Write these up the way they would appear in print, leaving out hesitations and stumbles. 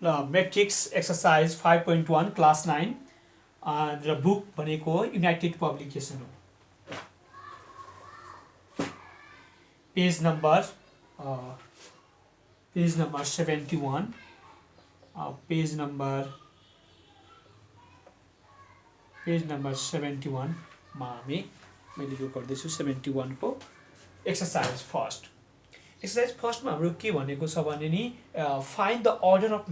ल matrix exercise 5.1 class 9 र book भनेको युनाइटेड पब्लिकेसन हो। पेज नम्बर 71 पेज नम्बर 71 मा मैले यो गर्दैछु 71 को एक्सरसाइज फर्स्टमा हाम्रो के भनेको छ भने नि फाइन्ड द अर्डर अफ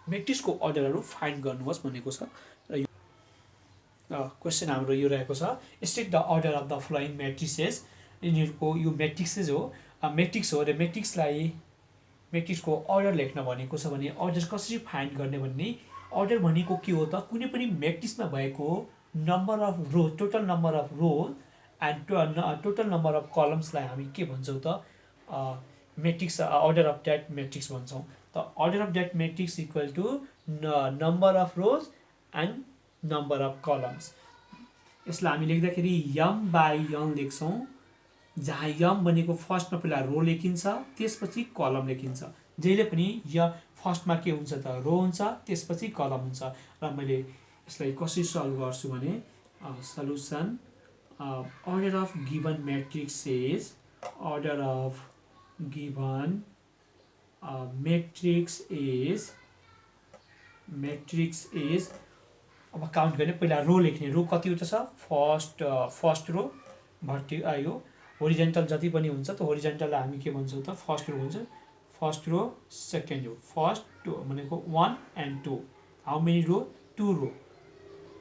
म्याट्रिक्सको अर्डरहरू फाइन्ड गर्नुहोस् भनेको छ। र क्वेसन हाम्रो यो रहेको छ, state the order of the following matrices. यिनीहरूको यो म्याट्रिक्सेस हो, म्याट्रिक्स हो र म्याट्रिक्सको अर्डर लेख्न भनेको छ भने अर्डर कसरी फाइन्ड गर्ने भन्ने। अर्डर भनेको के हो त, कुनै पनि म्याट्रिक्समा भएको number of row, total number of row and total number of कलम्सलाई हामी के भन्छौँ त matrix, order of that matrix भन्छौँ। त order of that matrix equal to number of rows and number of columns. यसलाई हामी लेख्दाखेरि यम बाई यन लेख्छौँ, जहाँ यम भनेको फर्स्टमा पहिला रो लेखिन्छ, त्यसपछि कलम लेखिन्छ। जहिले पनि फर्स्टमा के हुन्छ त रो हुन्छ, त्यसपछि कलम हुन्छ। र मैले यसलाई कसरी सल्भ गर्छु भने solution order of given matrix is order of given matrix is अब काउन्ट गर्ने, पहिला रो लेख्ने। रो कतिवटा छ, फर्स्ट रो यो होरिजेन्टल जति पनि हुन्छ त होरिजेन्टललाई हामी के भन्छौँ त फर्स्ट रो भन्छ। First row, second row, first two भनेको 1 and 2। How many row, 2 row.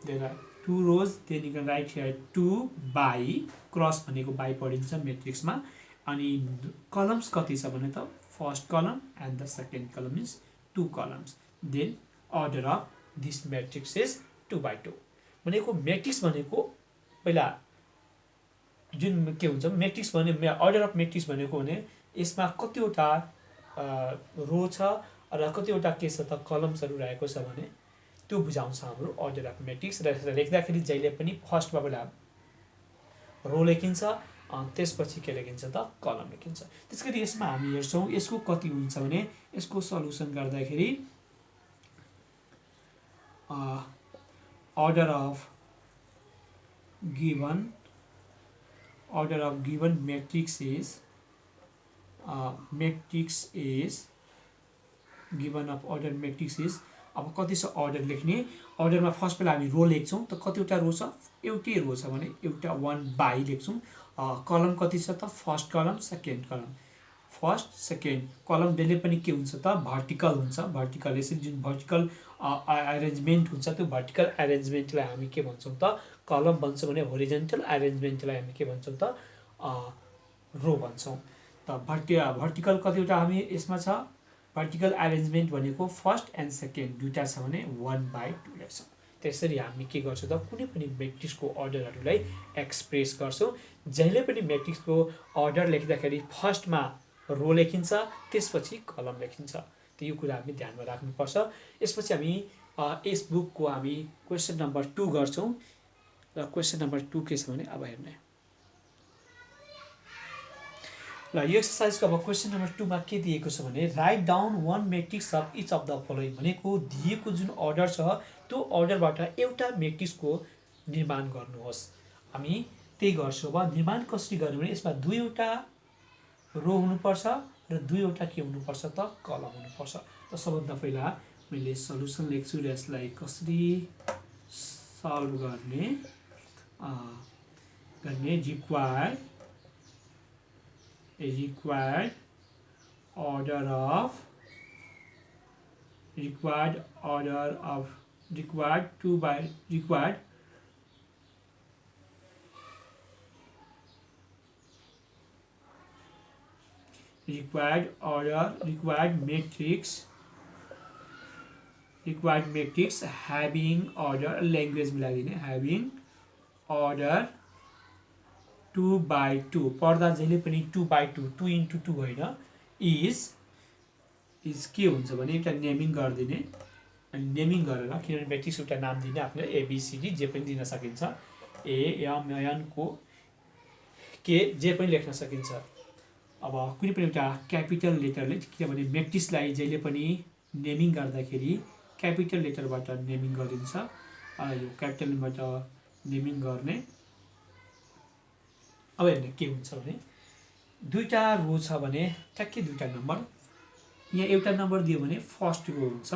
There are 2 rows, then you can write here 2 by cross भनेको बाई पढिन्छ म्याट्रिक्समा। अनि कलम्स कति छ भने त first column and the second column is 2 columns। Then order of this matrix is 2 by 2 भनेको matrix भनेको पहिला जुन के हुन्छ म्याट्रिक्स भने अर्डर अफ म्याट्रिक्स भनेको भने यसमा कतिवटा रो छ र कतिवटा के छ त कलम्सहरू रहेको छ भने त्यो बुझाउँछ हाम्रो अर्डर अफ म्याट्रिक्स। र यसलाई लेख्दाखेरि जहिले पनि फर्स्टमा पहिला रो लेखिन्छ, त्यसपछि के लेखिन्छ त कलम लेखिन्छ। त्यसैगरी यसमा हामी हेर्छौँ यसको कति हुन्छ भने यसको सल्युसन गर्दाखेरि order of given matrix is given of order matrix is अब कति छ अर्डर लेख्ने। अर्डरमा फर्स्ट पहिला हामी रो लेख्छौँ, त कतिवटा रो छ, एउटै रो छ भने एउटा 1 बाई लेख्छौँ। कलम कति छ त फर्स्ट कलम, सेकेन्ड कलम, फर्स्ट सेकेन्ड कलम जहिले पनि के हुन्छ त भर्टिकल हुन्छ। भर्टिकल यसरी जुन भर्टिकल एरेन्जमेन्ट हुन्छ त्यो भर्टिकल एरेन्जमेन्टलाई हामी के भन्छौँ त कलम भन्छौँ भने होरिजेन्टल एरेन्जमेन्टलाई हामी के भन्छौँ त रो भन्छौँ। त भर्टिकल कतिवटा हामी यसमा छ, भर्टिकल एरेन्जमेन्ट भनेको फर्स्ट एन्ड सेकेन्ड दुईवटा छ भने 1 by 2 लेख्छौँ। त्यसरी हामी के गर्छौँ त कुनै पनि म्याट्रिक्सको अर्डरहरूलाई एक्सप्रेस गर्छौँ। जहिले पनि म्याट्रिक्सको अर्डर लेख्दाखेरि फर्स्टमा रो लेखिन्छ, त्यसपछि कलम लेखिन्छ। त यो कुरा हामी ध्यानमा राख्नुपर्छ। यसपछि हामी यस बुकको हामी क्वेसन नम्बर 2 गर्छौँ। र क्वेसन नम्बर 2 के छ भने अब हेर्ने ल यो एक्सरसाइजको अब क्वेसन नम्बर 2 मा के दिएको छ भने write down one matrix of each of the following भनेको दिएको जुन अर्डर छ त्यो अर्डरबाट एउटा म्याट्रिक्सको निर्माण गर्नुहोस्। हामी त्यही गर्छौँ। अब निर्माण कसरी गर्ने भने यसमा दुईवटा रो हुनुपर्छ र दुईवटा के हुनुपर्छ त कलम हुनुपर्छ। त सबभन्दा पहिला मैले सल्युसन लेख्छु र यसलाई कसरी सल्भ गर्ने required order of 2 by required matrix having order language मिलाइदिने having order 2 by 2 पढ्दा जहिले पनि 2 by 2 2 into 2 होइन, इज के हुन्छ भने एउटा नेमिङ गरिदिने। अनि नेमिङ गरेर किनभने म्याट्रिक्स एउटा नाम दिने आफ्नो एबिसिडी जे पनि दिन सकिन्छ, ए एम एन को के जे पनि लेख्न सकिन्छ। अब कुनै पनि एउटा क्यापिटल लेटरले, किनभने म्याट्रिक्सलाई जहिले पनि नेमिङ गर्दाखेरि क्यापिटल लेटरबाट नेमिङ गरिन्छ। यो क्यापिटलबाट नेमिङ गर्ने। अब हेर्नु के हुन्छ भने दुईटा रो छ भने ठ्याक्कै दुईटा नम्बर, यहाँ एउटा नम्बर दियो भने फर्स्ट रो हुन्छ,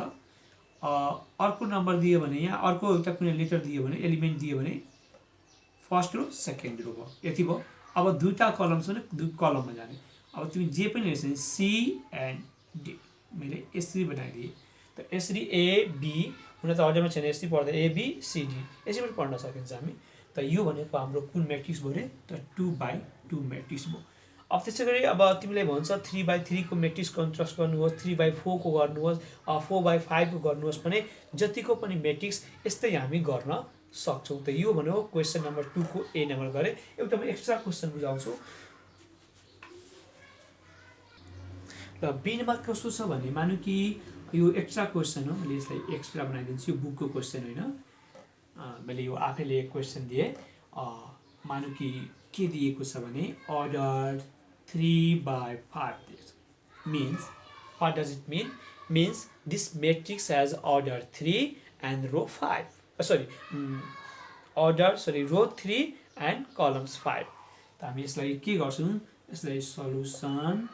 अर्को नम्बर दियो भने यहाँ अर्को एउटा कुनै लेटर दियो भने एलिमेन्ट दियो भने फर्स्ट रो सेकेन्ड रो भयो, यति भयो। अब दुईटा कलम छ भने दुई कलममा जाने। अब तिमी जे पनि हेर्छ भने सी एन्ड डी, मैले यसरी बनाइदिएँ। त यसरी एबी हुन त अर्डरमा छैन, यसरी पढ्दा एबिसिडी यसरी पनि पढ्न सकिन्छ हामी। त यो भनेको हाम्रो कुन म्याट्रिक्स भयो अरे, त 2/2 म्याट्रिक्स भयो। अब त्यसै गरी अब तिमीलाई भन्छ 3/3 को म्याट्रिक्स कन्स्ट्रक्ट गर्नुहोस्, 3/4 को गर्नुहोस्, 4/5 को गर्नुहोस् भने जतिको पनि म्याट्रिक्स यस्तै हामी गर्न सक्छौँ। त यो भनेको क्वेसन नम्बर 2 को ए नम्बर गरे। एउटा म एक्स्ट्रा क्वेसन बुझाउँछु। र बीमा कस्तो छ भने मानु कि यो एक्स्ट्रा क्वेसन हो, मैले यसलाई एक्स्ट्रा बनाइदिन्छु, यो बुकको क्वेसन होइन, मैले यो आफैले क्वेसन दिएँ। मानु कि के दिएको छ भने order 3/5 means what does it mean? Means this matrix has order 3 and row 5. Row 3 and columns 5. त हामी यसलाई के गर्छौँ, यसलाई solution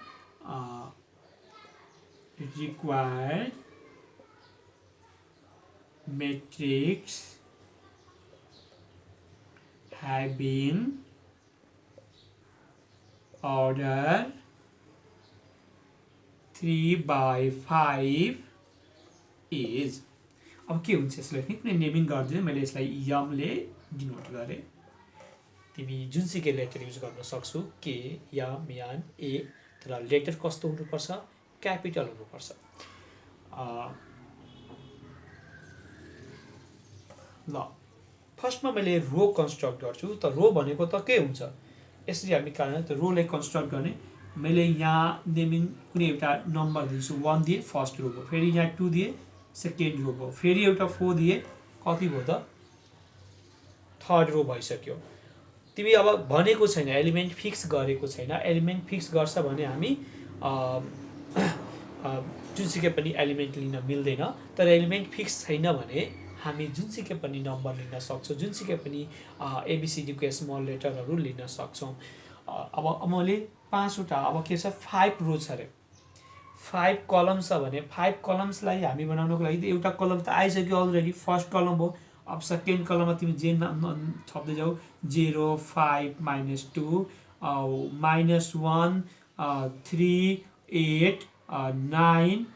required matrix having order 3/5 is। अब के हुन्छ यसलाई कुनै नेमिङ गर्दिनँ, मैले यसलाई यमले डिनोट गरेँ। तिमी जुनसुकै लेटर युज गर्न सक्छौ, के यम यान ए, तर लेटर कस्तो हुनुपर्छ, क्यापिटल हुनुपर्छ। ल फर्स्टमा मैले रो कन्स्ट्रक्ट गर्छु। त रो भनेको त के हुन्छ, यसरी हामी कारण त रोलाई कन्स्ट्रक्ट गर्ने। मैले यहाँ नेमिङ कुनै एउटा नम्बर दिन्छु, 1 दिएँ फर्स्ट रो भयो, फेरि यहाँ 2 दिएँ सेकेन्ड रो भयो, फेरि एउटा 4 दिएँ, कति भयो त थर्ड रो भइसक्यो। तिमी अब भनेको छैन, एलिमेन्ट फिक्स गरेको छैन। एलिमेन्ट फिक्स गर्छ भने हामी जुनसुकै पनि एलिमेन्ट लिन मिल्दैन, तर एलिमेन्ट फिक्स छैन भने हामी जुनसुकै पनि नम्बर लिन सक्छौँ, जुनसुकै पनि एबिसिडीको स्मल लेटरहरू लिन सक्छौँ। अब मैले 5वटा, अब के छ 5 रो छ अरे, 5 कलम छ भने 5 कलम्सलाई हामी बनाउनको लागि एउटा कलम त आइसक्यो अलरेडी, फर्स्ट कलम हो। अब सेकेन्ड कलममा तिमी जे थप्दै जाऊ, 0 5 -2 -1 3 8 9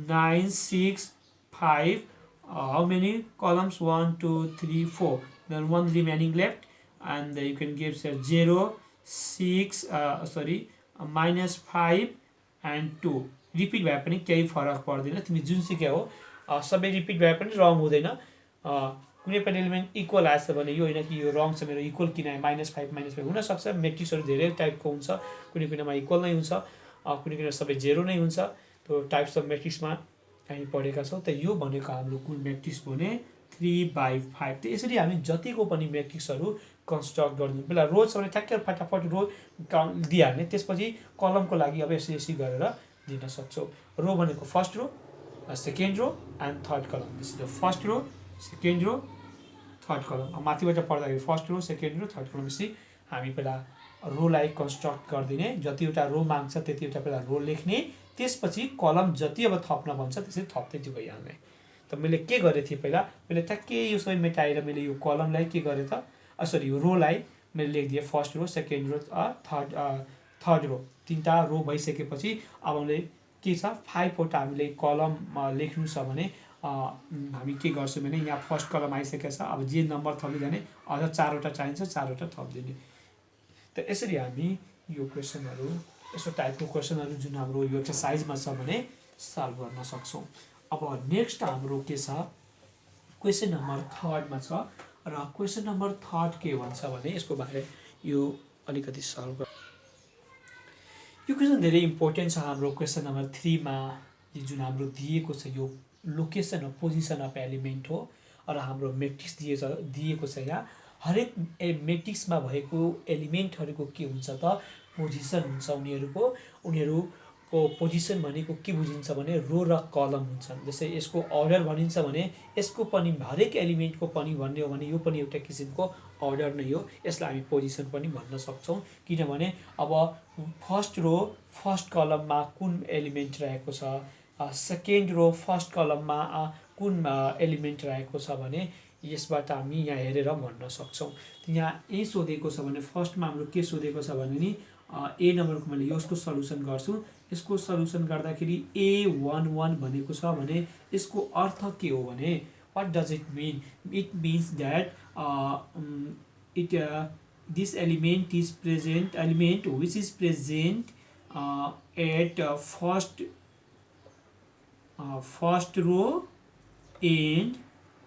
9 6 5, how many columns, 1 2 3 4, then 1 remaining left, and you can give 0 6 -5 and 2 repeat भए पनि केही फरक पर्दैन। तिमी जुनसुकै हो सबै रिपिट भए पनि रङ हुँदैन। कुनै पनि एलिमेन्ट इक्वल आएछ भने यो होइन कि यो रङ छ मेरो, इक्वल किन आयो, -5 -5 हुनसक्छ। म्याट्रिक्सहरू धेरै टाइपको हुन्छ, कुनै कुनैमा इक्वल नै हुन्छ, कुनै कुनै सबै जेरो नै हुन्छ। त्यो टाइप्स अफ म्याट्रिक्समा हामी पढेका छौँ। त यो भनेको हाम्रो कुन म्याट्रिक्स भने 3/5। त यसरी हामी जतिको पनि म्याट्रिक्सहरू कन्स्ट्रक्ट गरिदिनु। पहिला रो छ भने ठ्याक्कै फटाफट रो दिइहाल्ने, त्यसपछि कलमको लागि अब यसरी यसरी गरेर दिन सक्छौँ। रो भनेको first row, second row and third column. This is the first row, second row, third column. माथिबाट पढ्दाखेरि first row, second row, third column. यसरी हामी पहिला रोलाई कन्स्ट्रक्ट गरिदिने, जतिवटा रो माग्छ त्यतिवटा पहिला रो लेख्ने, त्यसपछि कलम जति अब थप्न भन्छ त्यसरी थप्दै गइहाल्ने। त मैले के गरेको थिएँ पहिला, मैले ठ्याक्कै यो सबै मेटाएर मैले यो कलमलाई के गरेँ त, यो रोलाई मैले लेखिदिएँ first row, second row, third row. 3टा रो भइसकेपछि अब हामीले के छ 5वटा हामीले कलम लेख्नु छ भने हामी के गर्छौँ भने यहाँ फर्स्ट कलम आइसकेको छ। अब जे नम्बर थप्दै जाने, अझ 4वटा चाहिन्छ 4वटा थपिदिने। त यसरी हामी यो क्वेसनहरू, यस्तो टाइपको क्वेसनहरू जुन हाम्रो यो एक्सर्साइजमा छ भने सल्भ गर्न सक्छौँ। अब नेक्स्ट हाम्रो के छ, क्वेसन नम्बर 3मा छ। र क्वेसन नम्बर 3 के भन्छ भने यसको बारे यो अलिकति सल्भ गर। यो क्वेसन धेरै इम्पोर्टेन्ट छ हाम्रो क्वेसन नम्बर 3मा। जुन हाम्रो दिएको छ यो location of position of element हो, र हाम्रो म्याट्रिक्स दिएको छ। यहाँ हरेक म्याट्रिक्समा भएको एलिमेन्टहरूको के हुन्छ त पोजिसन हुन्छ उनीहरूको पोजिसन भनेको के बुझिन्छ भने रो र कलम हुन्छन्। जस्तै यसको अर्डर भनिन्छ भने यसको पनि हरेक एलिमेन्टको पनि भन्ने हो भने यो पनि एउटा किसिमको अर्डर नै हो। यसलाई हामी पोजिसन पनि भन्न सक्छौँ, किनभने अब फर्स्ट रो फर्स्ट कलममा कुन एलिमेन्ट रहेको छ, सेकेन्ड रो फर्स्ट कलममा कुन एलिमेन्ट रहेको छ भने यसबाट हामी यहाँ हेरेर भन्न सक्छौँ। यहाँ ए सोधेको छ भने फर्स्टमा हाम्रो के सोधेको छ भने नि ए नम्बरको मैले यसको सल्युसन गर्छु। यसको सल्युसन गर्दाखेरि A11 भनेको छ भने यसको अर्थ के हो भने what does it mean? It means that this element is present, element which is present at first row and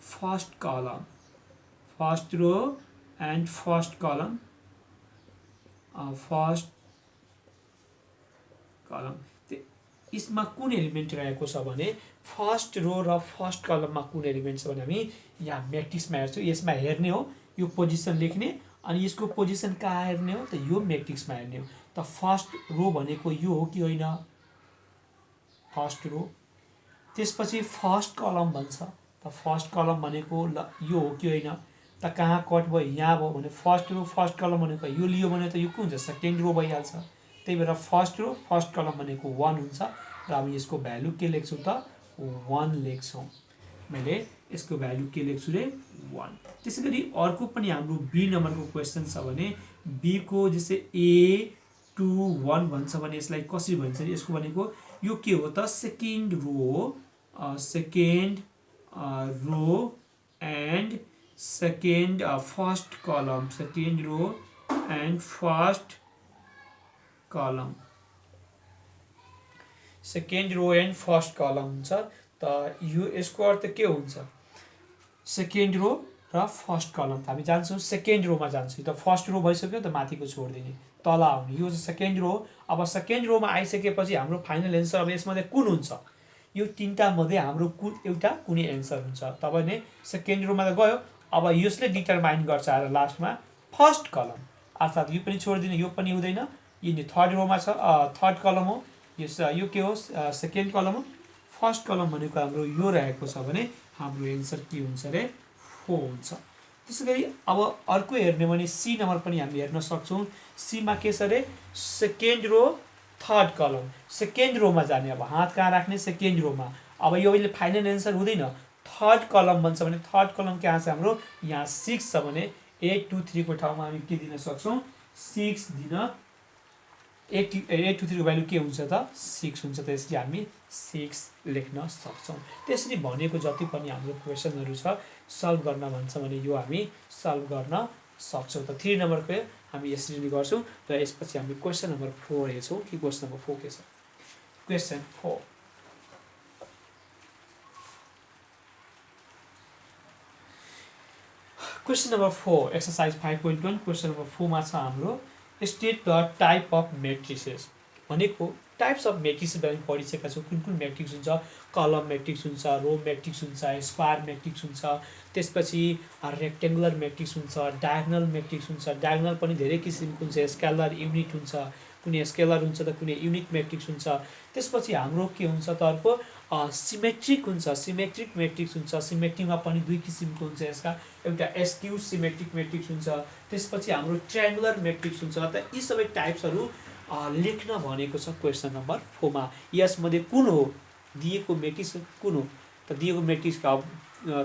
first column, first row and first column, first column। यसमा कुन एलिमेन्ट रहेको छ भने फर्स्ट रो र first कलममा कुन element छ भने हामी यहाँ म्याट्रिक्समा हेर्छौँ। यसमा हेर्ने हो, यो पोजिसन लेख्ने, अनि यसको पोजिसन कहाँ हेर्ने हो त यो म्याट्रिक्समा हेर्ने हो। त फर्स्ट रो भनेको यो हो कि होइन? First row. त्यसपछि फर्स्ट कलम भन्छ, त फर्स्ट कलम भनेको यो हो कि होइन? त कहाँ कट भयो? यहाँ भयो भने फर्स्ट रो फर्स्ट कलम भनेको यो लियो भने त यो के हुन्छ? सेकेन्ड रो भइहाल्छ। त्यही भएर फर्स्ट रो फर्स्ट कलम भनेको 1 हुन्छ र हामी यसको भ्यालु के लेख्छौँ त 1 लेख्छौँ। मैले यसको भ्यालु के लेख्छु रे 1। त्यसै गरी अर्को पनि हाम्रो बी नम्बरको क्वेसन छ भने बी को जस्तै A21 भन्छ भने यसलाई कसरी भन्छ? यसको भनेको यो के हो त second row and second first column, second row and first column, second row and first column हुन्छ। त यो यसको अर्थ के हुन्छ? सेकेन्ड रो र फर्स्ट कलम त हामी जान्छौँ सेकेन्ड रोमा जान्छौँ। त फर्स्ट रो भइसक्यो त माथिको छोडिदिने तल आउने, यो चाहिँ सेकेन्ड रो। अब सेकेन्ड रोमा आइसकेपछि हाम्रो फाइनल एन्सर अब यसमध्ये कुन हुन्छ? यो तीनटा मध्ये हाम्रो एउटा कुनै एन्सर हुन्छ। तपाईले सेकेन्ड रोमा त गयो, अब यसले डिटरमाइन गर्छ आएर लास्टमा फर्स्ट कलम, अर्थात् यो पनि छोडिदिने, यो पनि हुँदैन, यो थर्ड रोमा छ, थर्ड कलम हो, यो के हो? सेकेन्ड कलम हो। फर्स्ट कलम भनेको हाम्रो यो रहेको छ भने हाम्रो एन्सर के हुन्छ रे 4 हुन्छ। त्यसै गरी अब अर्को हेर्ने भने सी नम्बर पनि हामी हेर्न सक्छौँ। सीमा के छ रे सेकेन्ड रो थर्ड कलम, सेकेन्ड रोमा जाने, अब हात कहाँ राख्ने? सेकेन्ड रोमा। अब यो अहिले फाइनल एन्सर हुँदैन, थर्ड कलम भन्छ भने थर्ड कलम कहाँ छ हाम्रो? यहाँ 6 छ भने 8 2 3 को ठाउँमा हामी के दिन सक्छौँ? 6 दिन। 8 2 3 को भ्यालु के हुन्छ त 6 हुन्छ। त्यसरी हामी 6 लेख्न सक्छौँ। त्यसरी भनेको जति पनि हाम्रो क्वेसनहरू छ सल्भ गर्न भन्छ भने यो हामी सल्भ गर्न सक्छौँ। त 3 नम्बरको हामी यसरी नै गर्छौँ र यसपछि हामी क्वेसन नम्बर 4 हेर्छौँ कि क्वेसन नम्बर 4 के छ। Question 4, question number 4 exercise 5.1 question number 4 मा छ हाम्रो स्टेट द टाइप अफ म्याट्रिसेस। भनेको टाइप्स अफ म्याट्रिक्स हामी पढिसकेका छौँ। कुन कुन म्याट्रिक्स हुन्छ? कलम म्याट्रिक्स हुन्छ, रो म्याट्रिक्स हुन्छ, स्क्वायर म्याट्रिक्स हुन्छ, त्यसपछि रेक्टेङ्गुलर म्याट्रिक्स हुन्छ, डायगोनल म्याट्रिक्स हुन्छ। डायगोनल पनि धेरै किसिमको हुन्छ, स्केलर, युनिट हुन्छ, कुनै स्केलर हुन्छ त कुनै युनिट म्याट्रिक्स हुन्छ। त्यसपछि हाम्रो के हुन्छ त अर्को सिमेट्रिक हुन्छ, सिमेट्रिक म्याट्रिक्स हुन्छ। सिमेट्रीमा पनि 2 किसिमको हुन्छ, यसका एउटा स्क्यू सिमेट्रिक म्याट्रिक्स हुन्छ, त्यसपछि हाम्रो ट्रायङ्गुलर म्याट्रिक्स हुन्छ। त यी सबै टाइप्सहरू लेख्न भनेको छ क्वेसन नम्बर 4 मा। यसमध्ये कुन हो दिएको म्याट्रिक्स कुन हो त? दिएको म्याट्रिक्सका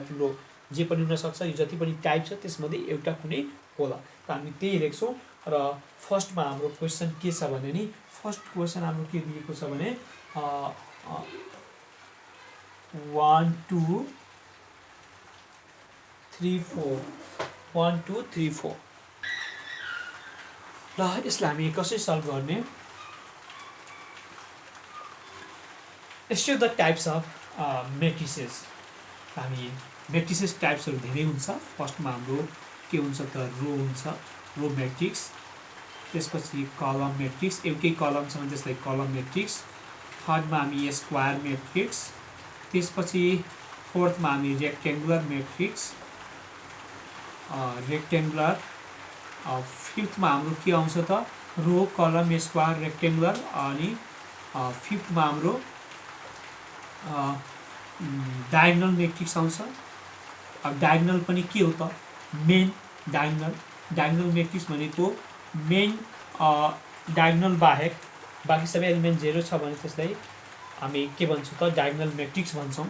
तिम्रो जे पनि हुनसक्छ, यो जति पनि टाइप छ त्यसमध्ये एउटा कुनै होला। त हामी त्यही लेख्छौँ र फर्स्टमा हाम्रो क्वेसन के छ भने नि फर्स्ट क्वेसन हाम्रो के दिएको छ भने 1 2 3 4 1 2 3 4 र यसलाई हामी कसरी सल्भ गर्ने? State the types of matrices. हामी म्याट्रिसेस टाइप्सहरू धेरै हुन्छ। फर्स्टमा हाम्रो के हुन्छ त रो हुन्छ, रो म्याट्रिक्स। त्यसपछि कलम म्याट्रिक्स, एउटै कलम छ भने त्यसलाई कलम म्याट्रिक्स। थर्डमा हामी स्क्वायर म्याट्रिक्स। त्यसपछि फोर्थमा हामी रेक्टेङ्गुलर म्याट्रिक्स, रेक्टेङ्गुलर। फिफ्थमा हाम्रो के आउँछ त रो कलम स्क्वायर रेक्टेङ्गुलर अनि फिफ्थमा हाम्रो डायगोनल म्याट्रिक्स आउँछ। अब डायगोनल पनि के हो त मेन डायगोनल म्याट्रिक्स भनेको मेन डायगोनल बाहेक बाँकी सबै एलिमेन्ट 0 छ भने त्यसलाई हामी के भन्छौँ त डायगोनल म्याट्रिक्स भन्छौँ।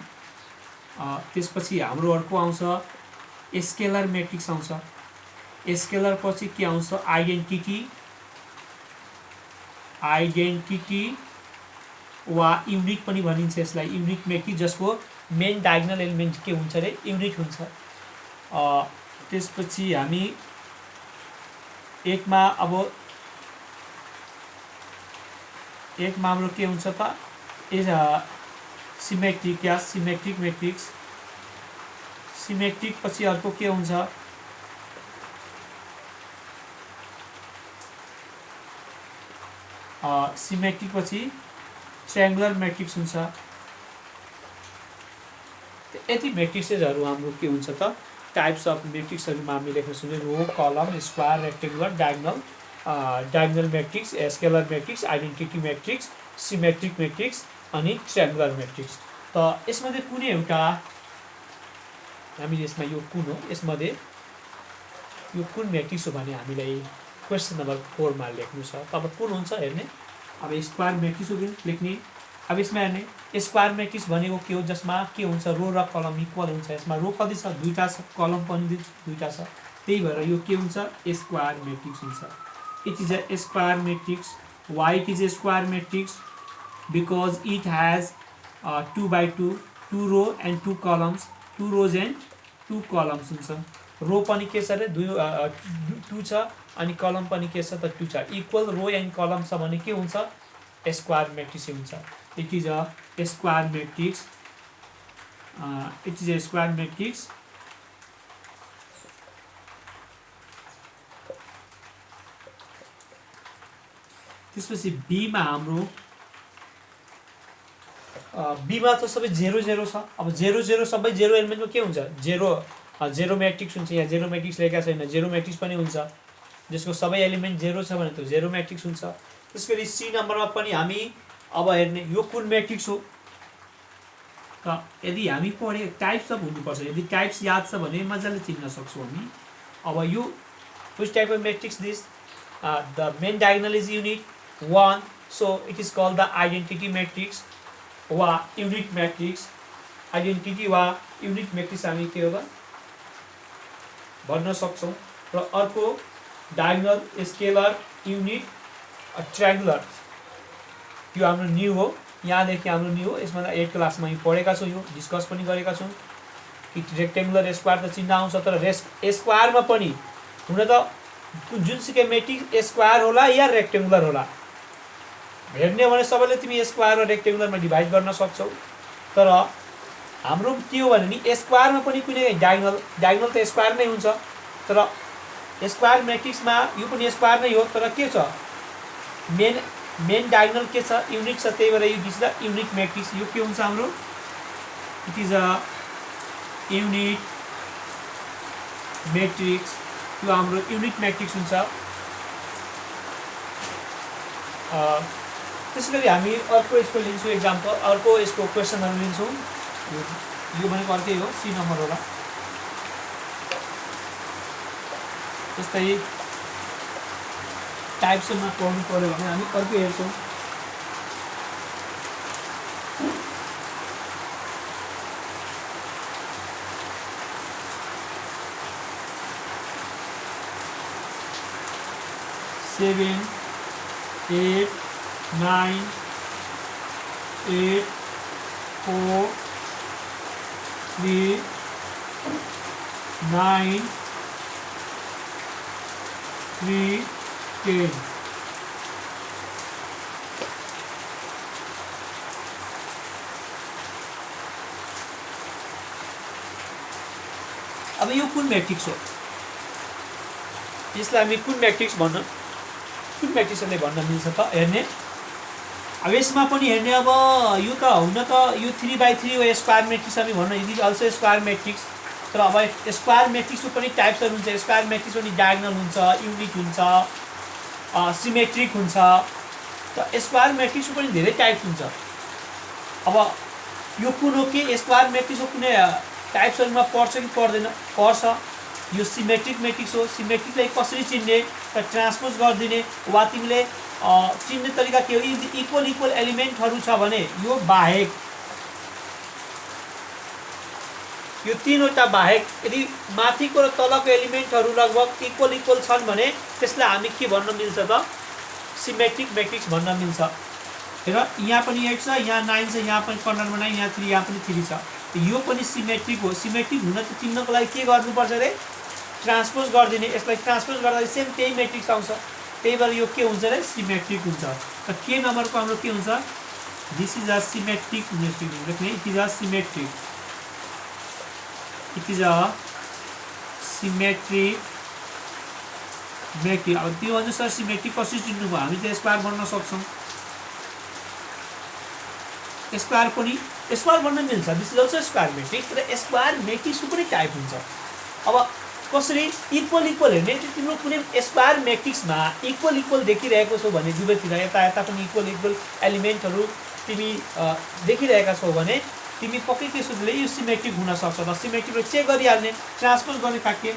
त्यसपछि हाम्रो अर्को आउँछ स्केलर म्याट्रिक्स आउँछ। स्केलर पछि के आउँछ आइडेन्टिटी वा युनिट पनि भनिन्छ यसलाई। युनिट म्याट्रिक्स जसको मेन डायगोनल एलिमेन्ट के हुन्छ अरे युनिट हुन्छ। त्यसपछि हामी एकमा हाम्रो के हुन्छ त सिमेट्रिक या सिमेट्रिक म्याट्रिक्स। सिमेट्रिक पछि अर्को के हुन्छ सिमेट्रिक पछि ट्रायंगुलर म्याट्रिक्स हुन्छ। यति म्याट्रिक्सहरु हाम्रो के हुन्छ त टाइप्स अफ म्याट्रिक्सहरुमा हामी लेख्न सक्छौँ रो कलम square rectangular diagonal matrix scalar matrix identity matrix symmetric matrix अनि ट्रायंगुलर म्याट्रिक्स। त यसमध्ये कुनै एउटा हामीले यसमा यो कुन हो यसमध्ये यो कुन म्याट्रिक्स हो भने हामीलाई क्वेशन नम्बर 4 मा लेख्नु छ। तब कुन हुन्छ हेर्ने अब स्क्वायर म्याट्रिक्स हो लेख्ने। अब यसमा हेर्ने स्क्वायर म्याट्रिक्स भनेको के हो जसमा के हुन्छ रो र कलम इक्वल हुन्छ। यसमा रो कति छ दुईटा छ कलम पनि दुईटा छ त्यही भएर यो के हुन्छ स्क्वायर म्याट्रिक्स हुन्छ। It is a square matrix. Why it is a square matrix because it has 2 by 2 row and 2 columns 2 rows and 2 columns हुन्छ। रो पनि के छ रे 2 छ अनि कलम पनि के छ त 2 छ। इक्वल रो एन्ड कलम छ भने के हुन्छ स्क्वायर म्याट्रिक्स हुन्छ। It is a square matrix. It is a square matrix. त्यसपछि बी मा हाम्रो बीमा त सबै 0 0 छ। अब 0 0 सबै 0 एलिमेन्टमा के हुन्छ 0 म्याट्रिक्स हुन्छ। यहाँ 0 म्याट्रिक्स लेखेका छैन 0 म्याट्रिक्स पनि हुन्छ जसको सबै एलिमेन्ट 0 छ भने त 0 म्याट्रिक्स हुन्छ। त्यसैगरी सी नम्बरमा पनि हामी अब हेर्ने यो कुन म्याट्रिक्स हो त यदि हामी पढे टाइप्स अफ हुनुपर्छ। यदि टाइप्स याद छ भने मजाले चिन्न सक्छौँ हामी। अब यो which type of matrix this the main diagonal is unit 1 so it is called the identity matrix वा युनिट म्याट्रिक्स। आइडेन्टिटी वा युनिट म्याट्रिक्स हामी के हो भन्न सक्छौँ। र अर्को डायगोनल स्केलर युनिट ट्रायंगुलर यो हाम्रो न्यू हो। यहाँदेखि हाम्रो न्यू हो। यसमा 8 क्लासमा हामी पढेका छौँ यो डिस्कस पनि गरेका छौँ कि रेक्टेंगुलर स्क्वायर त चिन्ह आउँछ तर स्क्वायरमा पनि हुन त जुनसुकै म्याट्रिक्स स्क्वायर होला या रेक्टेंगुलर होला हेर्ने भने सबैले तिमी स्क्वायर र रेक्टेंगुलरमा डिभाइड गर्न सक्छौ। तर हाम्रो के हो भने नि स्क्वायरमा पनि कुनै डायगोनल त स्क्वायर नै हुन्छ तर स्क्वायर म्याट्रिक्समा यो पनि स्क्वायर नै हो तर के छ मेन डायगोनल के छ युनिट छ त्यही भएर यो दिस द युनिट म्याट्रिक्स। यो के हुन्छ हाम्रो it is a unit matrix. यो हाम्रो युनिट म्याट्रिक्स हुन्छ। त्यसैगरी हामी अर्को यसको लिन्छौँ एक्जाम्पल अर्को यसको क्वेसनहरु लिन्छौँ। यो भनेको अर्कै हो सी नम्बर होला। जस्तै टाइप्समा पढ्नु पर्यो भने हामी अर्को हेर्छौँ। सेभेन 8 9 8 4 3 9 3 10। अब यो कुन म्याट्रिक्स हो यसलाई हामी कुन म्याट्रिक्स म्याट्रिक्सले भन्न मिल्छ त हेर्ने। अब यसमा पनि हेर्ने अब यो त हुन त यो 3 by 3 हो स्क्वायर म्याट्रिक्स हामी भन्न it is also square matrix. तर अब स्क्वायर म्याट्रिक्सको पनि टाइप्सहरु हुन्छ। स्क्वायर म्याट्रिक्स पनि डायगोनल हुन्छ युनिट हुन्छ सिमेट्रिक हुन्छ। त स्क्वायर म्याट्रिक्सको पनि धेरै टाइप्स हुन्छ। अब यो कुन हो कि स्क्वायर म्याट्रिक्सको कुनै टाइप्सहरूमा पर्छ कि पर्दैन? पर्छ। यो सिमेट्रिक म्याट्रिक्स हो। सिमेट्रिकलाई कसरी चिन्ने? त ट्रान्सपोज गरिदिने, वा तिमीले चिन्ने तरिका के हो? यदि इक्वल इक्वल एलिमेन्टहरू छ भने यो बाहेक, यो तीनवटा बाहेक यदि माथिको र तलको एलिमेन्टहरू लगभग इक्वल इक्वल छन् भने त्यसलाई हामी के भन्न मिल्छ त? सिमेट्रिक म्याट्रिक्स भन्न मिल्छ। हेर, यहाँ पनि 8 छ, यहाँ 9 छ, यहाँ पनि कर्नरमा 9, यहाँ 3, यहाँ पनि 3 छ। यो पनि सिमेट्रिक हो। सिमेट्रिक हुन त चिन्नको लागि के गर्नुपर्छ रे? ट्रान्सपोज गरिदिने। यसलाई ट्रान्सपोज गर्दा सेम त्यही म्याट्रिक्स आउँछ। त्यही भएर यो के हुन्छ रे? सिमेट्रिक हुन्छ। त के नम्बरको हाम्रो के हुन्छ? This is a symmetric matrix. लेख्ने, it is a symmetric, it is a symmetric matrix. अब त्यो अनुसार सिमेट्रिक कसरी चिन्नुभयो? हामी त स्क्वायर बन्न सक्छौँ। स्क्वायर पनि स्क्वायर बन्न मिल्छ। This is also square matrix. र स्क्वायर म्याट्रिक्सको पनि टाइप हुन्छ। अब कसरी? इक्वल इक्वल हेर्ने। तिम्रो कुनै स्क्वायर म्याट्रिक्समा इक्वल इक्वल देखिरहेको छौ भने, दुवैतिर यता यता पनि इक्वल इक्वल एलिमेन्टहरू तिमी देखिरहेका छौ भने तिमी पक्कै के सोच्ले? यो सिमेट्रिक हुन सक्छ। त सिमेट्रिकलाई चेक गरिहाल्ने, ट्रान्सपोज गर्ने काट्ने।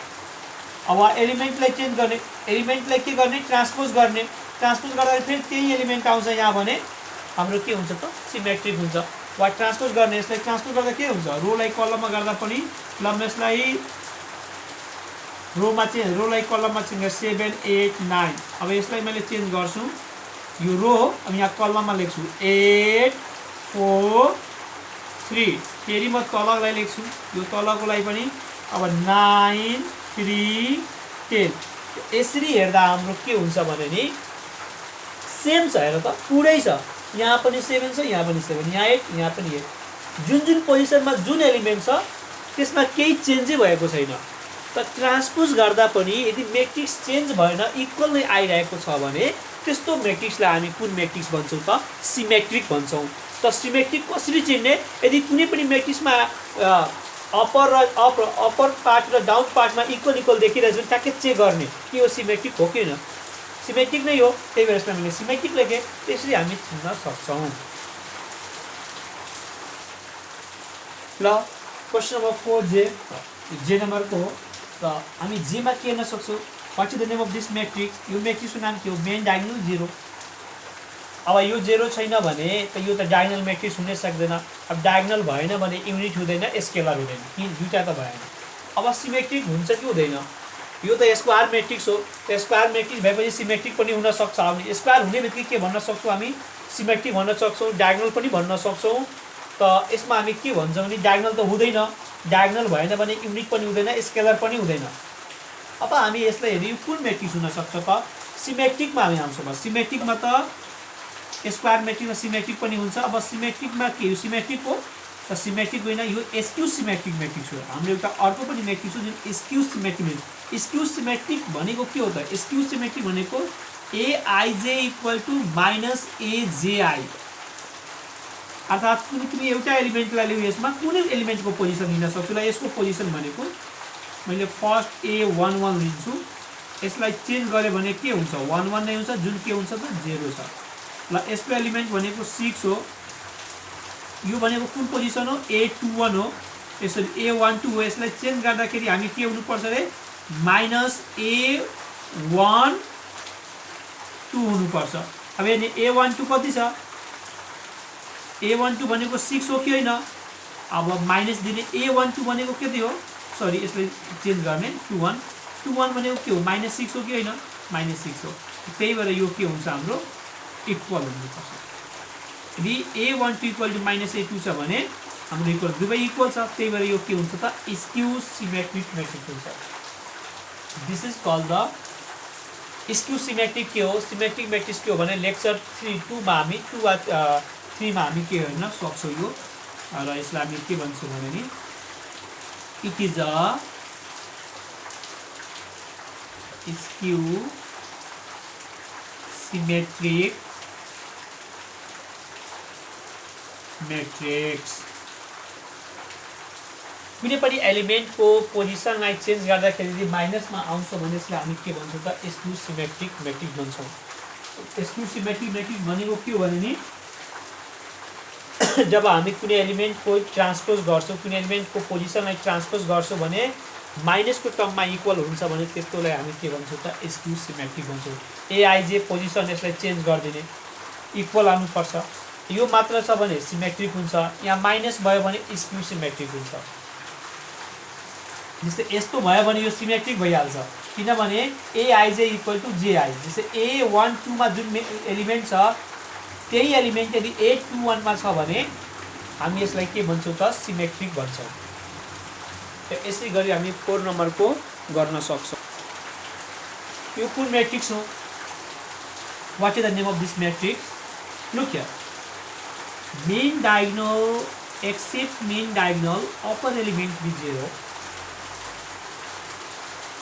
अब एलिमेन्टलाई चेन्ज गर्ने, एलिमेन्टलाई के गर्ने? ट्रान्सपोज गर्ने। ट्रान्सपोज गर्दा फेरि त्यही एलिमेन्ट आउँछ यहाँ भने हाम्रो के हुन्छ त? सिमेट्रिक हुन्छ। वा ट्रान्सपोज गर्ने, यसलाई ट्रान्सपोज गर्दा के हुन्छ? रोलाई कलममा गर्दा पनि ल यसलाई रोमा चाहिँ रोलाई कलममा चेन्ज 7 8 9। अब यसलाई मैले चेन्ज गर्छु, यो रो हो, अनि यहाँ कलममा लेख्छु 8 4 3। फेरि म तललाई लेख्छु, यो तलकोलाई पनि अब 9 3 10। यसरी हेर्दा हाम्रो के हुन्छ भने नि सेम छ। हेर त, पुरै छ। यहाँ पनि 7 छ, यहाँ पनि 7, यहाँ 8, यहाँ पनि 8। जुन जुन पोजिसनमा जुन एलिमेन्ट छ त्यसमा केही चेन्जै भएको छैन। त ट्रान्सपोज गर्दा पनि यदि म्याट्रिक्स चेन्ज भएन, इक्वल नै आइरहेको छ भने त्यस्तो म्याट्रिक्सलाई हामी कुन म्याट्रिक्स भन्छौँ त? सिमेट्रिक भन्छौँ। त सिमेट्रिक कसरी चिन्ने? यदि कुनै पनि म्याट्रिक्समा अप्पर पार्ट र डाउन पार्टमा इक्वल इक्वल देखिरहेछ भने ट्याक्कै चेक गर्ने कि यो सिमेट्रिक हो कि होइन। सिमेट्रिक नै हो, त्यही भएर यसमा मैले सिमेट्रिक लेखेँ। त्यसरी हामी चिन्न सक्छौँ। ल, क्वेसन नम्बर 4 जे नम्बरको हो। त हामी जेमा के हेर्न सक्छौँ? What is the name of this matrix? यो म्याट्रिक्सको नाम के हो? Main diagonal 0। अब यो 0 छैन भने त यो त डायगोनल म्याट्रिक्स हुनै सक्दैन। अब डायगोनल भएन भने युनिट हुँदैन, स्केलर हुँदैन, कि दुईटा त भएन। अब सिमेट्रिक हुन्छ कि हुँदैन? यो त स्क्वायर म्याट्रिक्स हो। स्क्वायर म्याट्रिक्स भएपछि सिमेट्रिक पनि हुन सक्छ। अब स्क्वायर हुने बित्तिकै के भन्न सक्छौँ हामी? सिमेट्रिक भन्न सक्छौँ, डायगोनल पनि भन्न सक्छौँ। त यसमा हामी के भन्छौँ भने डायगोनल त हुँदैन। डायगोनल भएन भने युनिट पनि हुँदैन, स्केलर पनि हुँदैन। अब हामी यसलाई हेर्ने यो कुन म्याट्रिक्स हुन सक्छ त? सिमेट्रिकमा हामी आउँछौँ। सिमेट्रिकमा त स्क्वायर म्याट्रिक्समा सिमेट्रिक पनि हुन्छ। अब सिमेट्रिकमा के हो? सिमेट्रिक हो त सिमेट्रिक होइन, यो स्क्यू सिमेट्रिक म्याट्रिक्स हो। हाम्रो एउटा अर्को पनि म्याट्रिक्स हो जुन स्क्यू सिमेट्रिक। स्क्यू सिमेट्रिक भनेको के हो त? स्क्यू सिमेट्रिक भनेको AIJ = -AJI। अर्थात् कुनै एउटा एलिमेन्टलाई लियो, यसमा कुनै एलिमेन्टको पोजिसन लिन सक्छु। ल, यसको पोजिसन भनेको मैले फर्स्ट A11 लिन्छु। यसलाई चेन्ज गरेँ भने के हुन्छ? 1 1 नै हुन्छ, जुन के हुन्छ त? 0 छ। ल, यसको एलिमेन्ट भनेको 6 हो। यो भनेको कुन पोजिसन हो? A21 हो। यसरी A12 हो। यसलाई चेन्ज गर्दाखेरि हामी के हुनुपर्छ रे? -A12 हुनुपर्छ। अब यहाँ A12 कति छ? A12 भनेको 6 हो कि होइन? अब माइनस दिने। A12 भनेको कति हो? सरी, यसलाई चेन्ज गर्ने 21। 21 भनेको के हो? -6 हो कि होइन? -6 हो। त्यही भएर यो के हुन्छ? हाम्रो इक्वल हुनुपर्छ। यदि A12 = -A2 छ भने हाम्रो इक्वल, दुवै इक्वल छ। त्यही भएर यो के हुन्छ त? स्क्यू सिमेट्रिक म्याट्रिक्स हुन्छ। This is called the skew symmetric. के हो सिमेट्रिक म्याट्रिक्स? के हो भने लेक्चर 2 मा हामी 2 वा 3 मा हामी के हेर्न सक्छौँ यो। र यसलाई हामी के भन्छौँ भने नि it is a skew symmetric matrix. कुनै पनि एलिमेन्टको पोजिसनलाई चेन्ज गर्दाखेरि माइनसमा आउँछ भने यसलाई हामी के भन्छौँ त स्क्यू सिमेट्रिक म्याट्रिक्स भन्छौँ। स्क्यू सिमेट्रिक म्याट्रिक्स भनेको के हो भने नि जब हामी कुनै एलिमेन्टको ट्रान्सपोज गर्छौँ, कुनै एलिमेन्टको पोजिसनलाई ट्रान्सपोज गर्छौँ भने माइनसको टर्ममा इक्वल हुन्छ भने त्यस्तोलाई हामी के भन्छौँ त स्क्यू सिमेट्रिक भन्छौँ। एआइजे पोजिसन यसलाई चेन्ज गरिदिने इक्वल आउनुपर्छ, यो मात्र छ भने सिमेट्रिक हुन्छ, यहाँ माइनस भयो भने स्क्यू सिमेट्रिक हुन्छ। जस्तै यस्तो भयो भने यो सिमेट्रिक भइहाल्छ, किनभने एआइजे इक्वल टु जेआई। जस्तै A1 2 मा जुन एलिमेन्ट छ त्यही एलिमेन्ट यदि A21 मा छ भने हामी यसलाई के भन्छौँ त सिमेट्रिक भन्छौँ। यसै गरी हामी 4 नम्बरको गर्न सक्छौँ। यो कुन म्याट्रिक्स हो? What is the name of this matrix? Look here. Main diagonal except main diagonal upper element be 0.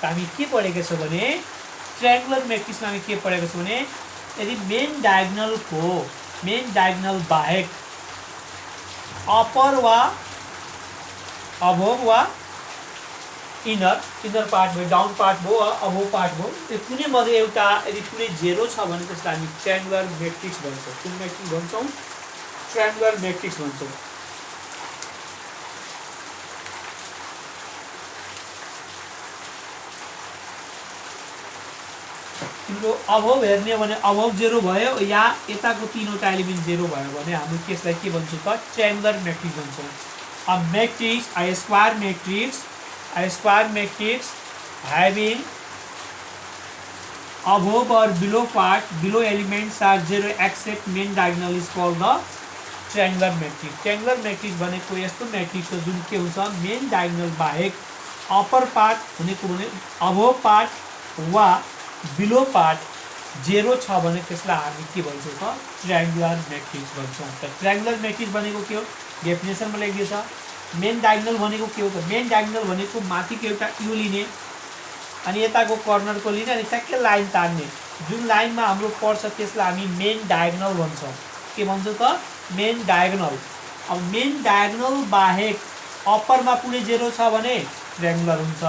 हामी के पढेका छौँ भने ट्रायंगुलर मैट्रिक्समा हामी के पढेका छौँ भने यदि मेन डायगोनल बाहेक अपर वा अबोव वा इनर पार्ट भयो, डाउन पार्ट भयो वा अबोव पार्ट भयो, त्यो कुनै मध्ये एउटा यदि कुनै 0 छ भने त्यसलाई हामी ट्रायंगुलर मैट्रिक्स भन्छौँ। कुन मैट्रिक्स भन्छौँ? ट्रायंगुलर मैट्रिक्स भन्छौँ। तिम्रो अबोव हेर्ने भने अबोव 0 भयो या यताको तीनवटा एलिमेन्ट 0 भयो भने हामी त्यसलाई के भन्छौँ त ट्रायंगुलर मैट्रिक्स भन्छौँ। A matrix, a square matrix having above or below elements are 0 except main diagonal is called the triangular matrix. Triangular matrix भनेको यस्तो मैट्रिक्स हो जुन के हुन्छ मेन डायगोनल बाहेक अपर पार्ट भनेको भने अबोव पार्ट वा बिलो पार्ट 0 छ भने त्यसलाई हामी के भन्छौँ त ट्रायंगुलर मैट्रिक्स भन्छौँ। त ट्रायंगुलर मैट्रिक्स भनेको के हो? डेफिनेसनमा लेखिएको छ। मेन डायगोनल भनेको के हो त? मेन डायगोनल भनेको माथिको एउटा यु लिने अनि यताको कर्नरको लिने अनि ठ्याक्कै लाइन तान्ने, जुन लाइनमा हाम्रो पर्छ त्यसलाई हामी मेन डायगोनल भन्छौँ। के भन्छौँ त? Main diagonal. अब मेन डायगोनल बाहेक अप्परमा कुनै 0 छ भने ट्रायंगुलर हुन्छ,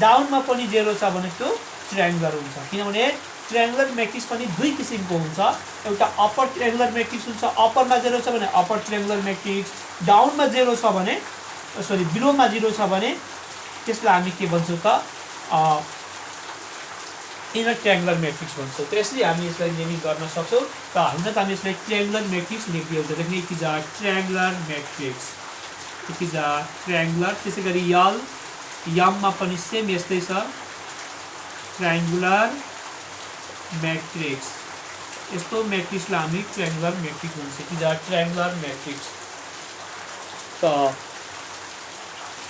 डाउनमा पनि 0 छ भने त्यो ट्रायंगुलर हुन्छ। किनभने ट्रायंगुलर मैट्रिक्स पनि दुई किसिमको हुन्छ, एउटा अप्पर ट्रायंगुलर मैट्रिक्स हुन्छ, अप्परमा 0 छ भने अप्पर ट्रायंगुलर मैट्रिक्स, डाउनमा 0 छ भने बिलोमा 0 छ भने त्यसलाई हामी के भन्छौँ त इनर ट्रायंगुलर मैट्रिक्स भन्छौँ। त्यसैले हामी यसलाई नेमिङ गर्न सक्छौँ। त हुन त हामी यसलाई ट्रायंगुलर मैट्रिक्स लेखिदिएको छ। लेख्ने it is a triangular matrix, it is a triangular. त्यसै गरी यममा पनि सेम यस्तै छ, ट्रायंगुलर मैट्रिक्स। यस्तो मैट्रिक्सलाई हामी ट्रायंगुलर मैट्रिक्स भन्छौँ। It is a triangular matrix. त